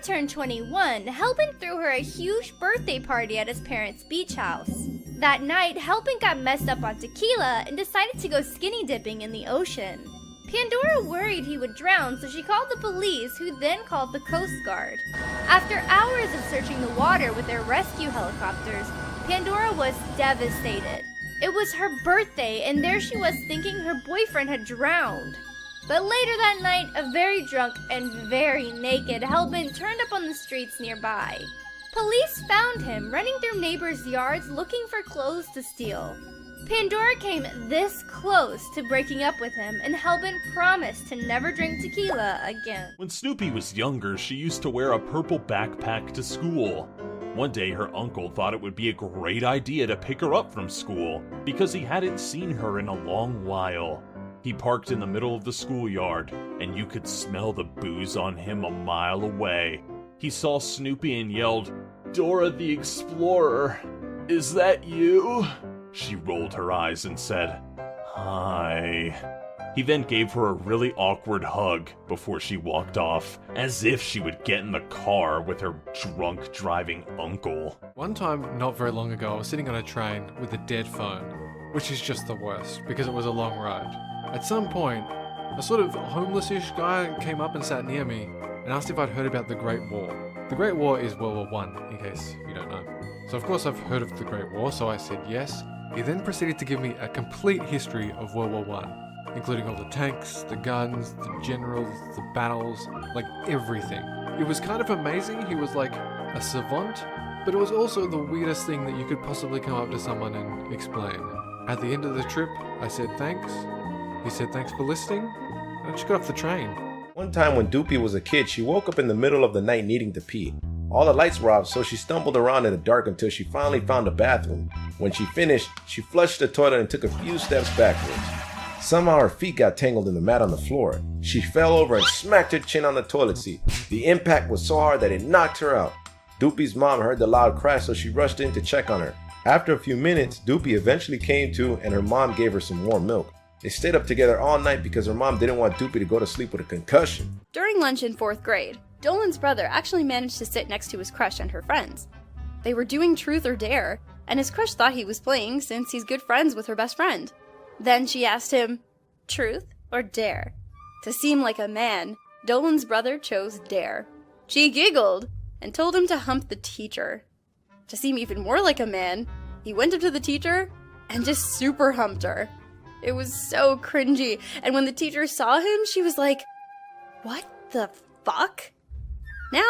turned 21, Hellbent threw her a huge birthday party at his parents' beach house. That night, Hellbent got messed up on tequila and decided to go skinny dipping in the ocean. Pandora worried he would drown, so she called the police, who then called the Coast Guard. After hours of searching the water with their rescue helicopters, Pandora was devastated. It was her birthday, and there she was thinking her boyfriend had drowned. But later that night, a very drunk and very naked Hellbent turned up on the streets nearby. Police found him running through neighbors' yards looking for clothes to steal. Pandora came this close to breaking up with him, and Hellbent promised to never drink tequila again. When Snoopy was younger, she used to wear a purple backpack to school. One day, her uncle thought it would be a great idea to pick her up from school because he hadn't seen her in a long while. He parked in the middle of the schoolyard, and you could smell the booze on him a mile away. He saw Snoopy and yelled, "Dora the Explorer, is that you?" She rolled her eyes and said, "Hi." He then gave her a really awkward hug before she walked off, as if she would get in the car with her drunk driving uncle. One time, not very long ago, I was sitting on a train with a dead phone, which is just the worst because it was a long ride. At some point, a sort of homeless-ish guy came up and sat near me and asked if I'd heard about the Great War. The Great War is World War I, in case you don't know. So of course I've heard of the Great War, so I said yes. He then proceeded to give me a complete history of World War I, including all the tanks, the guns, the generals, the battles, like everything. It was kind of amazing. He was like a savant, but it was also the weirdest thing that you could possibly come up to someone and explain. At the end of the trip, I said thanks. He said thanks for listening, and I just got off the train. One time when Doopy was a kid, she woke up in the middle of the night needing to pee. All the lights were off, so she stumbled around in the dark until she finally found a bathroom. When she finished, she flushed the toilet and took a few steps backwards. Somehow her feet got tangled in the mat on the floor. She fell over and smacked her chin on the toilet seat. The impact was so hard that it knocked her out. Doopy's mom heard the loud crash, so she rushed in to check on her. After a few minutes, Doopy eventually came to, and her mom gave her some warm milk. They stayed up together all night because her mom didn't want Doopy to go to sleep with a concussion. During lunch in 4th grade, Dolan's brother actually managed to sit next to his crush and her friends. They were doing Truth or Dare, and his crush thought he was playing since he's good friends with her best friend. Then she asked him, "Truth or Dare?" To seem like a man, Dolan's brother chose Dare. She giggled and told him to hump the teacher. To seem even more like a man, he went up to the teacher and just super humped her. It was so cringy, and when the teacher saw him, she was like, "What the fuck?" Now,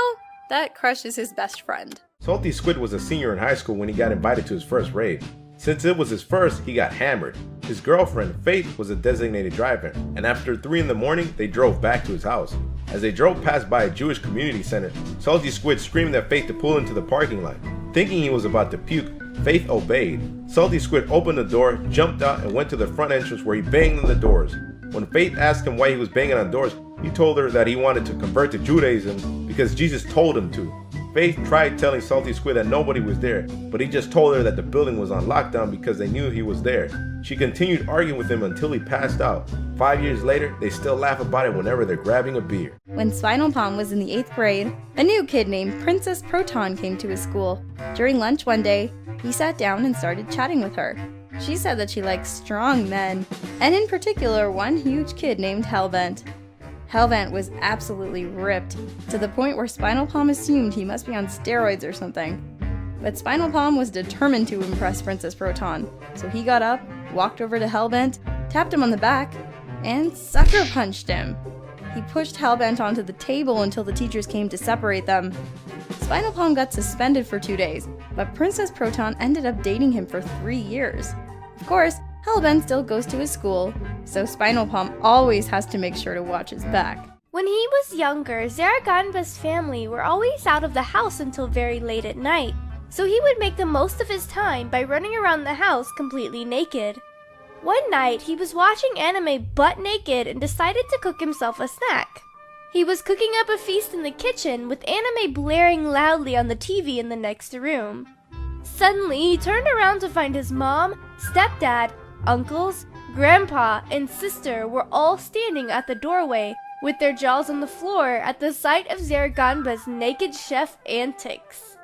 that crush is his best friend. Salty Squid was a senior in high school when he got invited to his first rave. Since it was his first, he got hammered. His girlfriend, Faith, was a designated driver, and after 3 in the morning, they drove back to his house. As they drove past by a Jewish community center, Salty Squid screamed at Faith to pull into the parking lot. Thinking he was about to puke, Faith obeyed. Salty Squid opened the door, jumped out, and went to the front entrance where he banged on the doors. When Faith asked him why he was banging on doors, he told her that he wanted to convert to Judaism because Jesus told him to. Faith tried telling Salty Squid that nobody was there, but he just told her that the building was on lockdown because they knew he was there. She continued arguing with him until he passed out. 5 years later, they still laugh about it whenever they're grabbing a beer. When Spinal Palm was in the 8th grade, a new kid named Princess Proton came to his school. During lunch one day, he sat down and started chatting with her. She said that she likes strong men, and in particular one huge kid named Hellbent. Hellbent was absolutely ripped, to the point where Spinal Palm assumed he must be on steroids or something. But Spinal Palm was determined to impress Princess Proton, so he got up, walked over to Hellbent, tapped him on the back, and sucker punched him. He pushed Hellbent onto the table until the teachers came to separate them. Spinal Palm got suspended for 2 days, but Princess Proton ended up dating him for 3 years. Of course, Hellbent still goes to his school, so Spinal Palm always has to make sure to watch his back. When he was younger, Zaraganba's family were always out of the house until very late at night, so he would make the most of his time by running around the house completely naked. One night, he was watching anime butt naked and decided to cook himself a snack. He was cooking up a feast in the kitchen with anime blaring loudly on the TV in the next room. Suddenly, he turned around to find his mom, stepdad, uncles, grandpa, and sister were all standing at the doorway, with their jaws on the floor at the sight of Zaraganba's naked chef antics.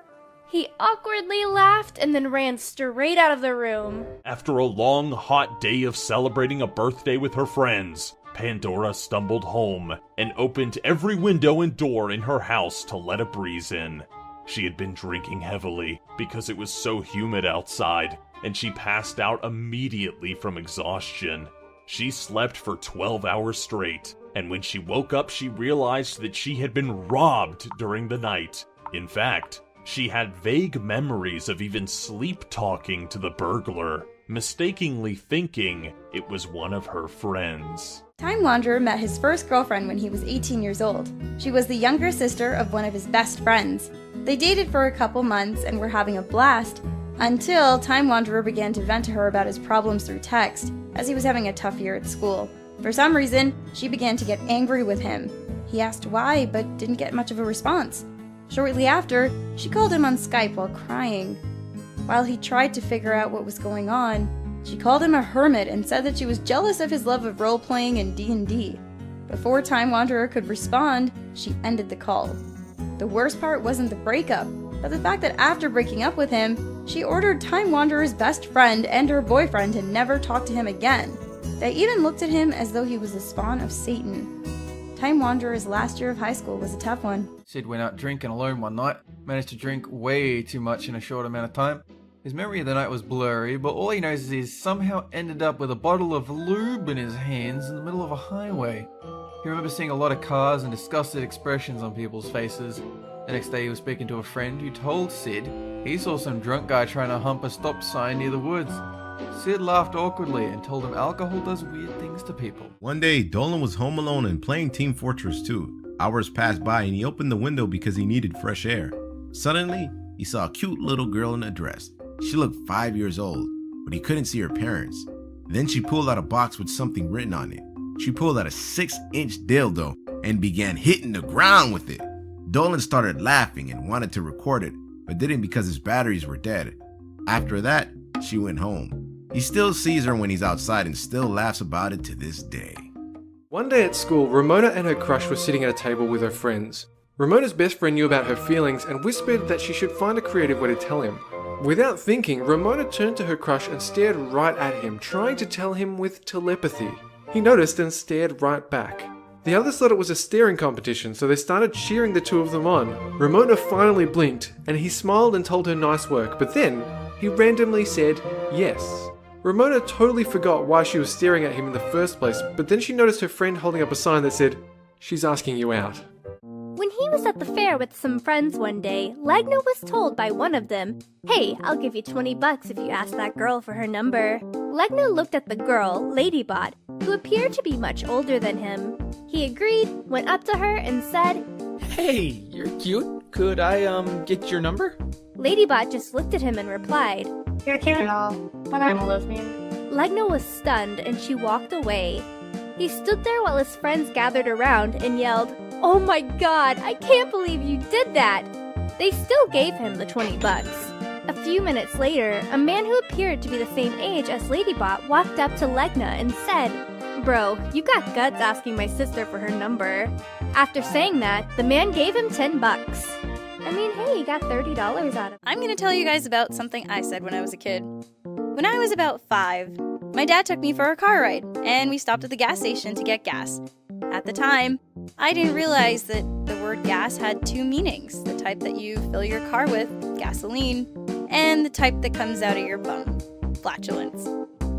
He awkwardly laughed and then ran straight out of the room. After a long, hot day of celebrating a birthday with her friends, Pandora stumbled home and opened every window and door in her house to let a breeze in. She had been drinking heavily because it was so humid outside, and she passed out immediately from exhaustion. She slept for 12 hours straight, and when she woke up, she realized that she had been robbed during the night. In fact, she had vague memories of even sleep-talking to the burglar, mistakenly thinking it was one of her friends. Time Wanderer met his first girlfriend when he was 18 years old. She was the younger sister of one of his best friends. They dated for a couple months and were having a blast, until Time Wanderer began to vent to her about his problems through text, as he was having a tough year at school. For some reason, she began to get angry with him. He asked why, but didn't get much of a response. Shortly after, she called him on Skype while crying. While he tried to figure out what was going on, she called him a hermit and said that she was jealous of his love of role-playing and D&D. Before Time Wanderer could respond, she ended the call. The worst part wasn't the breakup, but the fact that after breaking up with him, she ordered Time Wanderer's best friend and her boyfriend to never talk to him again. They even looked at him as though he was the spawn of Satan. Time Wanderer's last year of high school was a tough one. Sid went out drinking alone one night, managed to drink way too much in a short amount of time. His memory of the night was blurry, but all he knows is he somehow ended up with a bottle of lube in his hands in the middle of a highway. He remembers seeing a lot of cars and disgusted expressions on people's faces. The next day he was speaking to a friend who told Sid he saw some drunk guy trying to hump a stop sign near the woods. Sid laughed awkwardly and told him alcohol does weird things to people. One day, Dolan was home alone and playing Team Fortress 2. Hours passed by and he opened the window because he needed fresh air. Suddenly, he saw a cute little girl in a dress. She looked 5 years old, but he couldn't see her parents. Then she pulled out a box with something written on it. She pulled out a 6-inch dildo and began hitting the ground with it. Dolan started laughing and wanted to record it, but didn't because his batteries were dead. After that, she went home. He still sees her when he's outside and still laughs about it to this day. One day at school, Ramona and her crush were sitting at a table with her friends. Ramona's best friend knew about her feelings and whispered that she should find a creative way to tell him. Without thinking, Ramona turned to her crush and stared right at him, trying to tell him with telepathy. He noticed and stared right back. The others thought it was a staring competition, so they started cheering the two of them on. Ramona finally blinked, and he smiled and told her nice work, but then he randomly said yes. Ramona totally forgot why she was staring at him in the first place, but then she noticed her friend holding up a sign that said, "She's asking you out." When he was at the fair with some friends one day, Legna was told by one of them, "Hey, I'll give you $20 if you ask that girl for her number." Legna looked at the girl, Ladybot, who appeared to be much older than him. He agreed, went up to her, and said, "Hey, you're cute. Could I, get your number?" Ladybot just looked at him and replied, "You're cute and all, but I'm a lesbian." Legna was stunned and she walked away. He stood there while his friends gathered around and yelled, "Oh my god, I can't believe you did that!" They still gave him the $20. A few minutes later, a man who appeared to be the same age as Ladybot walked up to Legna and said, "Bro, you got guts asking my sister for her number." After saying that, the man gave him $10. I mean, hey, he got $30 out of it. I'm going to tell you guys about something I said when I was a kid. When I was about 5, my dad took me for a car ride, and we stopped at the gas station to get gas. At the time, I didn't realize that the word gas had two meanings, the type that you fill your car with, gasoline, and the type that comes out of your bum, flatulence.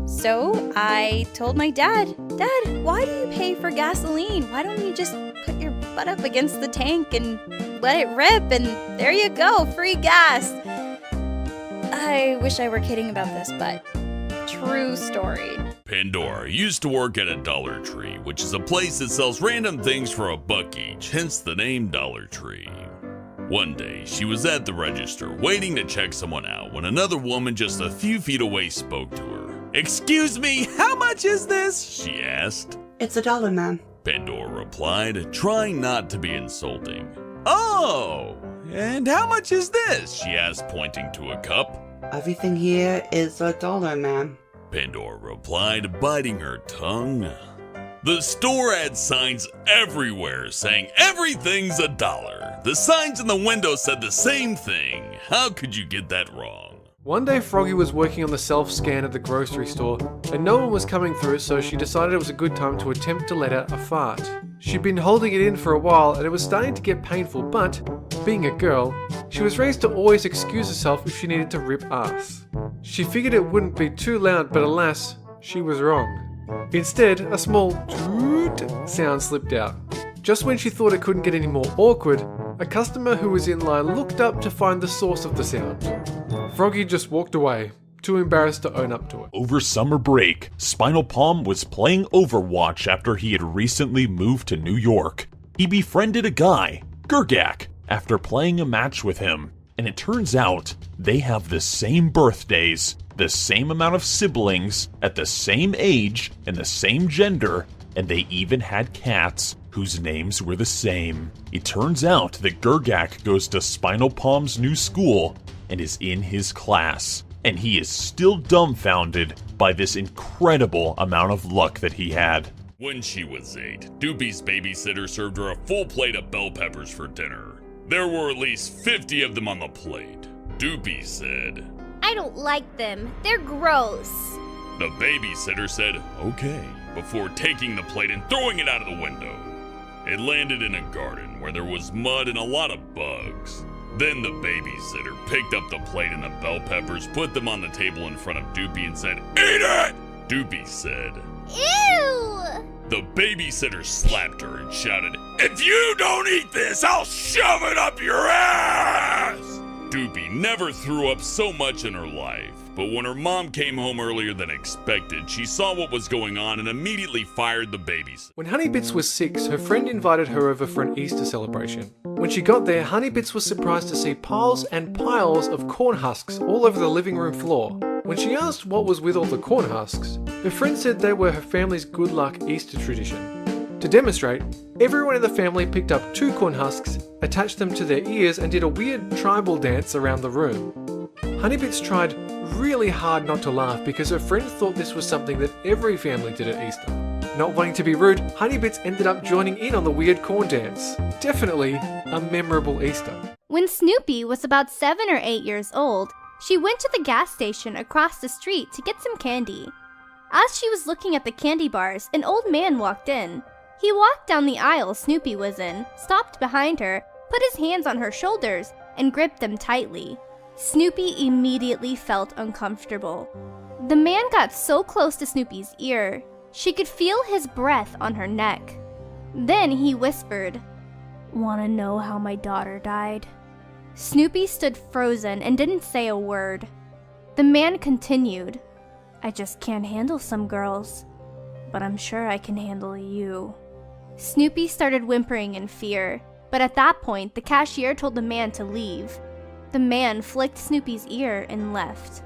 So I told my dad, "Dad, why do you pay for gasoline? Why don't you just put your butt up against the tank and let it rip and there you go, free gas?" I wish I were kidding about this, but true story. Pandora used to work at a Dollar Tree, which is a place that sells random things for $1 each, hence the name Dollar Tree. One day, she was at the register waiting to check someone out when another woman just a few feet away spoke to her. "Excuse me, how much is this?" she asked. It's $1, ma'am. Pandora replied, trying not to be insulting. "Oh, and how much is this?" she asked, pointing to a cup. Everything here is $1, ma'am. Pandora replied, biting her tongue. The store had signs everywhere saying everything's $1. The signs in the window said the same thing. How could you get that wrong? One day Froggy was working on the self-scan at the grocery store and no one was coming through, so she decided it was a good time to attempt to let out a fart. She'd been holding it in for a while and it was starting to get painful, but being a girl, she was raised to always excuse herself if she needed to rip ass. She figured it wouldn't be too loud, but alas, she was wrong. Instead, a small toot sound slipped out. Just when she thought it couldn't get any more awkward, a customer who was in line looked up to find the source of the sound. Froggy just walked away, too embarrassed to own up to it. Over summer break, Spinal Palm was playing Overwatch after he had recently moved to New York. He befriended a guy, Gergak, after playing a match with him, and it turns out they have the same birthdays, the same amount of siblings, at the same age and the same gender, and they even had cats whose names were the same. It turns out that Gergak goes to Spinal Palm's new school and is in his class, and he is still dumbfounded by this incredible amount of luck that he had. When she was 8, Doopy's babysitter served her a full plate of bell peppers for dinner. There were at least 50 of them on the plate. Doopy said, I don't like them. They're gross. The babysitter said, okay, before taking the plate and throwing it out of the window. It landed in a garden where there was mud and a lot of bugs. Then the babysitter picked up the plate and the bell peppers, put them on the table in front of Doopy and said, eat it! Doopy said, Ew! The babysitter slapped her and shouted, if you don't eat this, I'll shove it up your ass! Doopy never threw up so much in her life, but when her mom came home earlier than expected, she saw what was going on and immediately fired the babysitter. When Honeybits was 6, her friend invited her over for an Easter celebration. When she got there, Honeybits was surprised to see piles and piles of corn husks all over the living room floor. When she asked what was with all the corn husks, her friend said they were her family's good luck Easter tradition. To demonstrate, everyone in the family picked up 2 corn husks, attached them to their ears, and did a weird tribal dance around the room. Honeybits tried really hard not to laugh because her friend thought this was something that every family did at Easter. Not wanting to be rude, Honeybits ended up joining in on the weird corn dance. Definitely a memorable Easter. When Snoopy was about 7 or 8 years old, she went to the gas station across the street to get some candy. As she was looking at the candy bars, an old man walked in. He walked down the aisle Snoopy was in, stopped behind her, put his hands on her shoulders, and gripped them tightly. Snoopy immediately felt uncomfortable. The man got so close to Snoopy's ear, she could feel his breath on her neck. Then he whispered, "Wanna know how my daughter died?" Snoopy stood frozen and didn't say a word. The man continued, "I just can't handle some girls, but I'm sure I can handle you." Snoopy started whimpering in fear, but at that point, the cashier told the man to leave. The man flicked Snoopy's ear and left.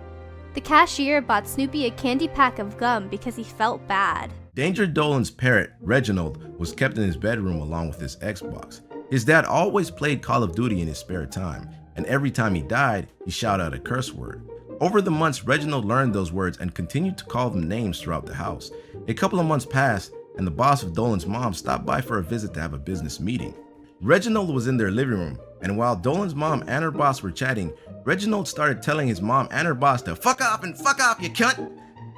The cashier bought Snoopy a candy pack of gum because he felt bad. Danger Dolan's parrot, Reginald, was kept in his bedroom along with his Xbox. His dad always played Call of Duty in his spare time, and every time he died, he shouted out a curse word. Over the months, Reginald learned those words and continued to call them names throughout the house. A couple of months passed, and the boss of Dolan's mom stopped by for a visit to have a business meeting. Reginald was in their living room, and while Dolan's mom and her boss were chatting, Reginald started telling his mom and her boss to fuck off and fuck off, you cunt!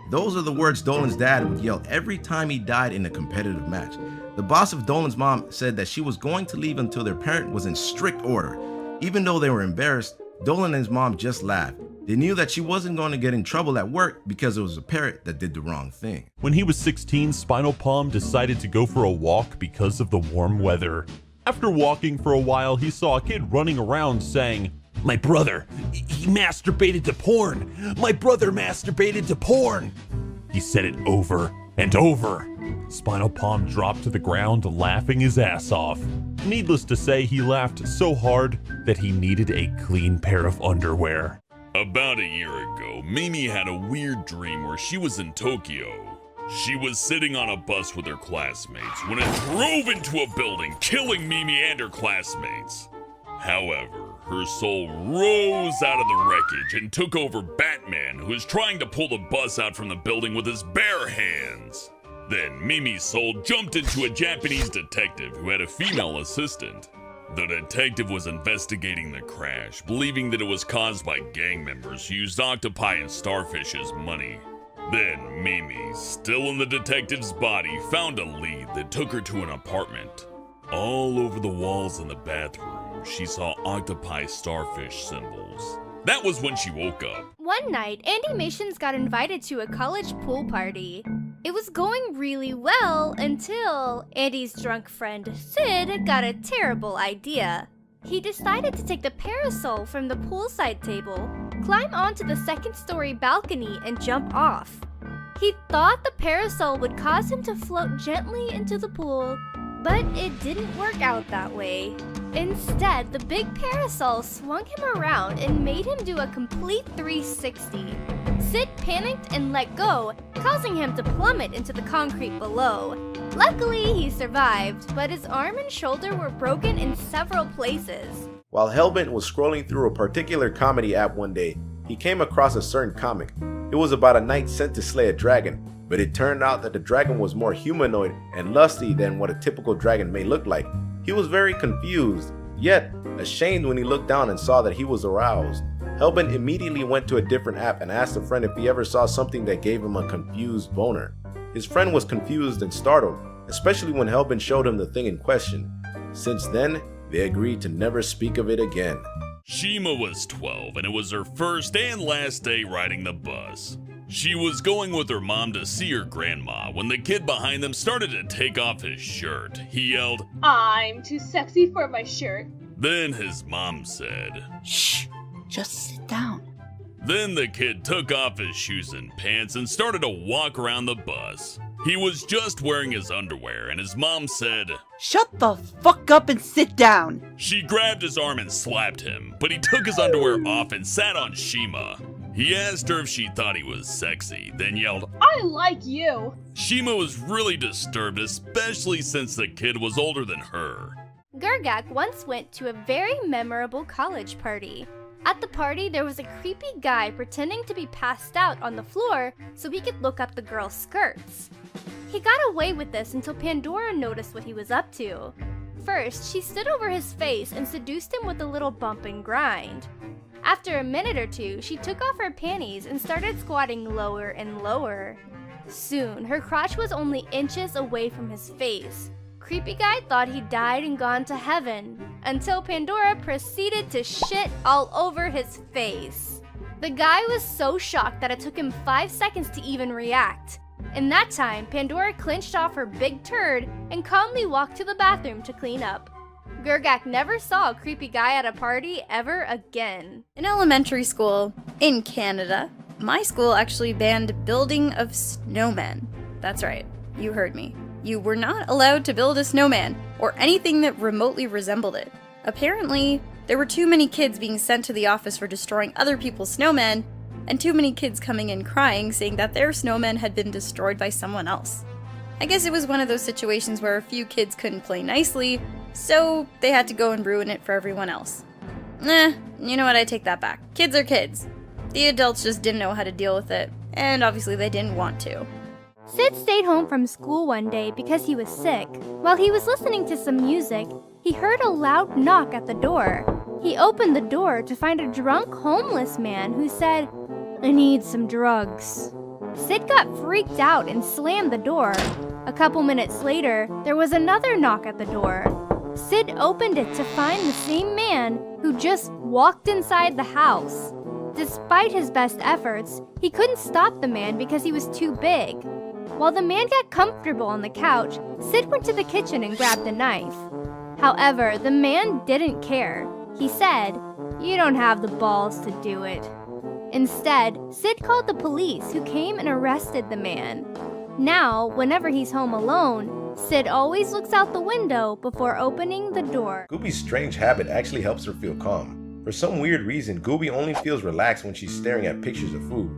Those are the words Dolan's dad would yell every time he died in a competitive match. The boss of Dolan's mom said that she was going to leave until their parent was in strict order. Even though they were embarrassed, Dolan and his mom just laughed. They knew that she wasn't going to get in trouble at work because it was a parrot that did the wrong thing. When he was 16, Spinal Palm decided to go for a walk because of the warm weather. After walking for a while, he saw a kid running around saying, "My brother, he masturbated to porn. My brother masturbated to porn." He said it over and over. Spinal Palm dropped to the ground, laughing his ass off. Needless to say, he laughed so hard that he needed a clean pair of underwear. About a year ago, Mimi had a weird dream where she was in Tokyo. She was sitting on a bus with her classmates when it drove into a building, killing Mimi and her classmates. However, her soul rose out of the wreckage and took over Batman, who was trying to pull the bus out from the building with his bare hands. Then Mimi's soul jumped into a Japanese detective who had a female assistant. The detective was investigating the crash, believing that it was caused by gang members who used octopi and starfish as money. Then Mimi, still in the detective's body, found a lead that took her to an apartment. All over the walls in the bathroom, she saw octopi starfish symbols. That was when she woke up. One night, Andy Mations got invited to a college pool party. It was going really well until Andy's drunk friend Sid got a terrible idea. He decided to take the parasol from the poolside table, climb onto the second-story balcony, and jump off. He thought the parasol would cause him to float gently into the pool, but it didn't work out that way. Instead, the big parasol swung him around and made him do a complete 360. Sid panicked and let go, causing him to plummet into the concrete below. Luckily, he survived, but his arm and shoulder were broken in several places. While Hellbent was scrolling through a particular comedy app one day, he came across a certain comic. It was about a knight sent to slay a dragon, but it turned out that the dragon was more humanoid and lusty than what a typical dragon may look like. He was very confused, yet ashamed when he looked down and saw that he was aroused. Hellbent immediately went to a different app and asked a friend if he ever saw something that gave him a confused boner. His friend was confused and startled, especially when Hellbent showed him the thing in question. Since then, they agreed to never speak of it again. Shima was 12 and it was her first and last day riding the bus. She was going with her mom to see her grandma when the kid behind them started to take off his shirt. He yelled, "I'm too sexy for my shirt." Then his mom said, Shh, just sit down. Then the kid took off his shoes and pants and started to walk around the bus. He was just wearing his underwear and his mom said, Shut the fuck up and sit down. She grabbed his arm and slapped him, but he took his underwear off and sat on Shima. He asked her if she thought he was sexy, then yelled, "I like you." Shima was really disturbed, especially since the kid was older than her. Gergak once went to a very memorable college party. At the party, there was a creepy guy pretending to be passed out on the floor so he could look up the girls' skirts. He got away with this until Pandora noticed what he was up to. First, she stood over his face and seduced him with a little bump and grind. After a minute or two, she took off her panties and started squatting lower and lower. Soon, her crotch was only inches away from his face. Creepy guy thought he died and gone to heaven, until Pandora proceeded to shit all over his face. The guy was so shocked that it took him 5 seconds to even react. In that time, Pandora clenched off her big turd and calmly walked to the bathroom to clean up. Gergak never saw a creepy guy at a party ever again. In elementary school, in Canada, my school actually banned building of snowmen. That's right, you heard me. You were not allowed to build a snowman, or anything that remotely resembled it. Apparently, there were too many kids being sent to the office for destroying other people's snowmen, and too many kids coming in crying saying that their snowmen had been destroyed by someone else. I guess it was one of those situations where a few kids couldn't play nicely, so they had to go and ruin it for everyone else. You know what, I take that back. Kids are kids. The adults just didn't know how to deal with it, and obviously they didn't want to. Sid stayed home from school one day because he was sick. While he was listening to some music, he heard a loud knock at the door. He opened the door to find a drunk homeless man who said, "I need some drugs." Sid got freaked out and slammed the door. A couple minutes later, there was another knock at the door. Sid opened it to find the same man who just walked inside the house. Despite his best efforts, he couldn't stop the man because he was too big. While the man got comfortable on the couch, Sid went to the kitchen and grabbed a knife. However, the man didn't care. He said, "You don't have the balls to do it." Instead, Sid called the police, who came and arrested the man. Now, whenever he's home alone, Sid always looks out the window before opening the door. Gooby's strange habit actually helps her feel calm. For some weird reason, Gooby only feels relaxed when she's staring at pictures of food.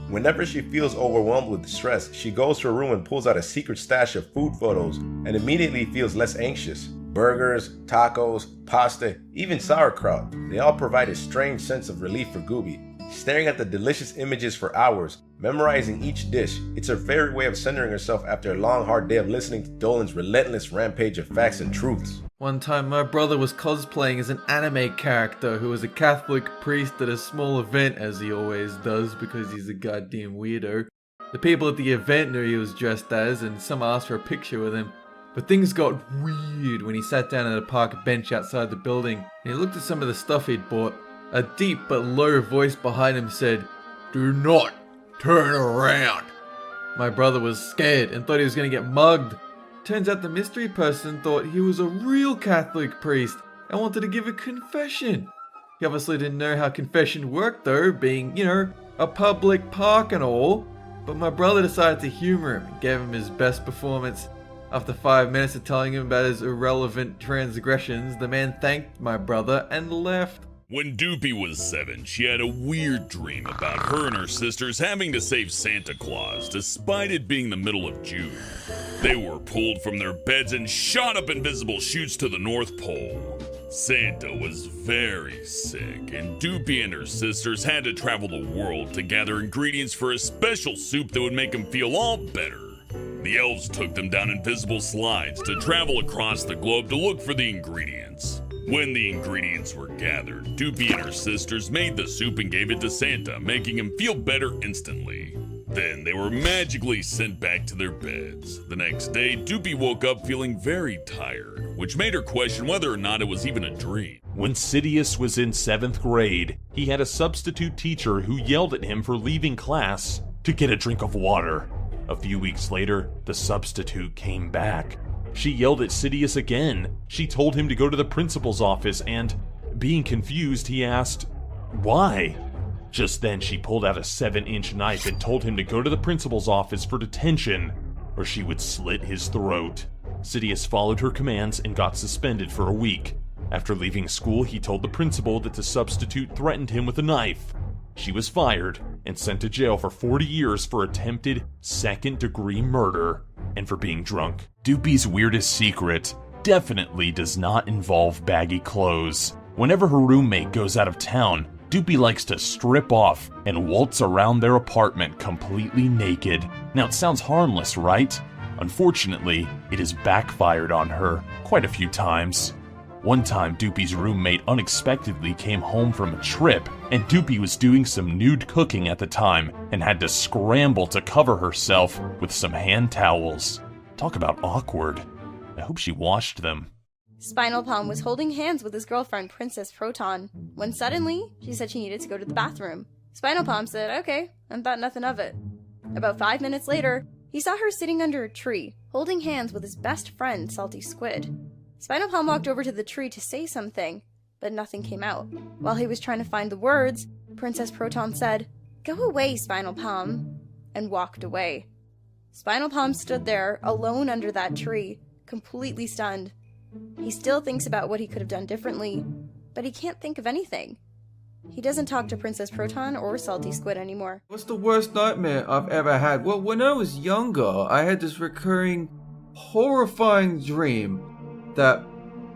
Whenever she feels overwhelmed with stress, she goes to her room and pulls out a secret stash of food photos and immediately feels less anxious. Burgers, tacos, pasta, even sauerkraut, they all provide a strange sense of relief for Gooby. staring at the delicious images for hours, memorizing each dish. It's her favorite way of centering herself after a long, hard day of listening to Dolan's relentless rampage of facts and truths. One time my brother was cosplaying as an anime character who was a Catholic priest at a small event, as he always does because he's a goddamn weirdo. The people at the event knew he was dressed as, and some asked for a picture with him. But things got weird when he sat down at a park bench outside the building and he looked at some of the stuff he'd bought. A deep but low voice behind him said, "Do not turn around." My brother was scared and thought he was going to get mugged. Turns out the mystery person thought he was a real Catholic priest and wanted to give a confession. He obviously didn't know how confession worked though, being, a public park and all. But my brother decided to humor him and gave him his best performance. After 5 minutes of telling him about his irrelevant transgressions, the man thanked my brother and left. When Doopy was 7, she had a weird dream about her and her sisters having to save Santa Claus, despite it being the middle of June. They were pulled from their beds and shot up invisible chutes to the North Pole. Santa was very sick, and Doopy and her sisters had to travel the world to gather ingredients for a special soup that would make him feel all better. The elves took them down invisible slides to travel across the globe to look for the ingredients. When the ingredients were gathered, Doopy and her sisters made the soup and gave it to Santa, making him feel better instantly. Then they were magically sent back to their beds. The next day, Doopy woke up feeling very tired, which made her question whether or not it was even a dream. When Sidious was in 7th grade, he had a substitute teacher who yelled at him for leaving class to get a drink of water. A few weeks later, the substitute came back. She yelled at Sidious again. She told him to go to the principal's office and, being confused, he asked, "Why?" Just then, she pulled out a 7-inch knife and told him to go to the principal's office for detention, or she would slit his throat. Sidious followed her commands and got suspended for a week. After leaving school, he told the principal that the substitute threatened him with a knife. She was fired and sent to jail for 40 years for attempted second-degree murder and for being drunk. Doopy's weirdest secret definitely does not involve baggy clothes. Whenever her roommate goes out of town, Doopy likes to strip off and waltz around their apartment completely naked. Now it sounds harmless, right? Unfortunately, it has backfired on her quite a few times. One time, Doopy's roommate unexpectedly came home from a trip, and Doopy was doing some nude cooking at the time and had to scramble to cover herself with some hand towels. Talk about awkward. I hope she washed them. Spinal Palm was holding hands with his girlfriend, Princess Proton, when suddenly she said she needed to go to the bathroom. Spinal Palm said, "Okay," and thought nothing of it. About 5 minutes later, he saw her sitting under a tree, holding hands with his best friend, Salty Squid. Spinal Palm walked over to the tree to say something, but nothing came out. While he was trying to find the words, Princess Proton said, "Go away, Spinal Palm," and walked away. Spinal Palm stood there, alone under that tree, completely stunned. He still thinks about what he could have done differently, but he can't think of anything. He doesn't talk to Princess Proton or Salty Squid anymore. What's the worst nightmare I've ever had? Well, when I was younger, I had this recurring, horrifying dream that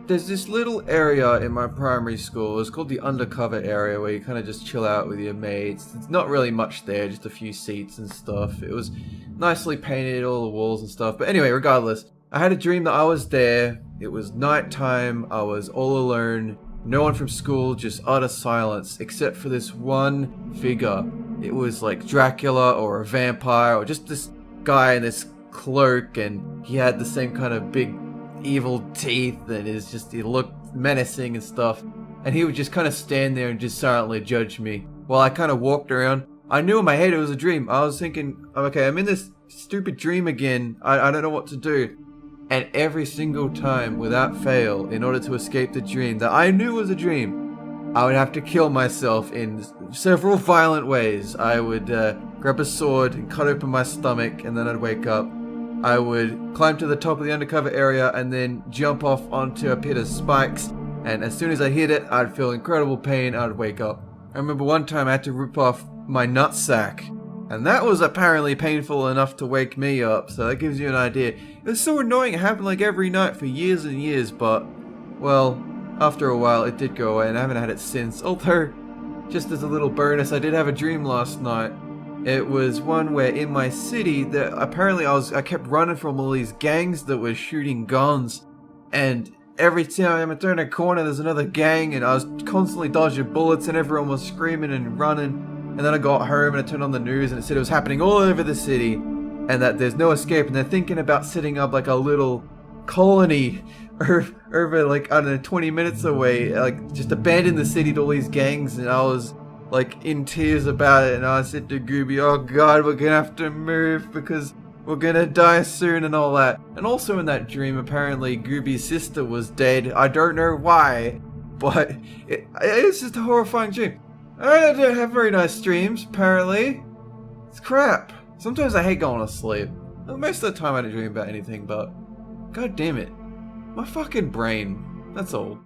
there's this little area in my primary school. It's called the undercover area, where you kind of just chill out with your mates. It's not really much there, just a few seats and stuff. It was nicely painted, all the walls and stuff. But anyway, regardless, I had a dream that I was there. It was nighttime. I was all alone. No one from school, just utter silence, except for this one figure. It was like Dracula or a vampire or just this guy in this cloak, and he had the same kind of big evil teeth, and he looked menacing and stuff. And he would just kind of stand there and just silently judge me while I kind of walked around. I knew in my head it was a dream. I was thinking, okay, I'm in this stupid dream again. I don't know what to do. And every single time, without fail, in order to escape the dream that I knew was a dream, I would have to kill myself in several violent ways. I would grab a sword and cut open my stomach, and then I'd wake up. I would climb to the top of the undercover area and then jump off onto a pit of spikes. And as soon as I hit it, I'd feel incredible pain. I'd wake up. I remember one time I had to rip off my nutsack, and that was apparently painful enough to wake me up, so that gives you an idea. It was so annoying. It happened like every night for years and years, but, well, after a while it did go away, and I haven't had it since. Although, just as a little bonus, I did have a dream last night. It was one where in my city, that apparently I kept running from all these gangs that were shooting guns, and every time I turn a corner, there's another gang, and I was constantly dodging bullets, and everyone was screaming and running. And then I got home and I turned on the news, and it said it was happening all over the city, and that there's no escape. And they're thinking about setting up like a little colony over like, I don't know, 20 minutes away, like just abandon the city to all these gangs. And I was like in tears about it, and I said to Gooby, oh god, we're gonna have to move because we're gonna die soon and all that. And also in that dream, apparently Gooby's sister was dead. I don't know why, but it's just a horrifying dream. I don't have very nice dreams, apparently. It's crap. Sometimes I hate going to sleep. Most of the time I don't dream about anything, but god damn it. My fucking brain. That's all.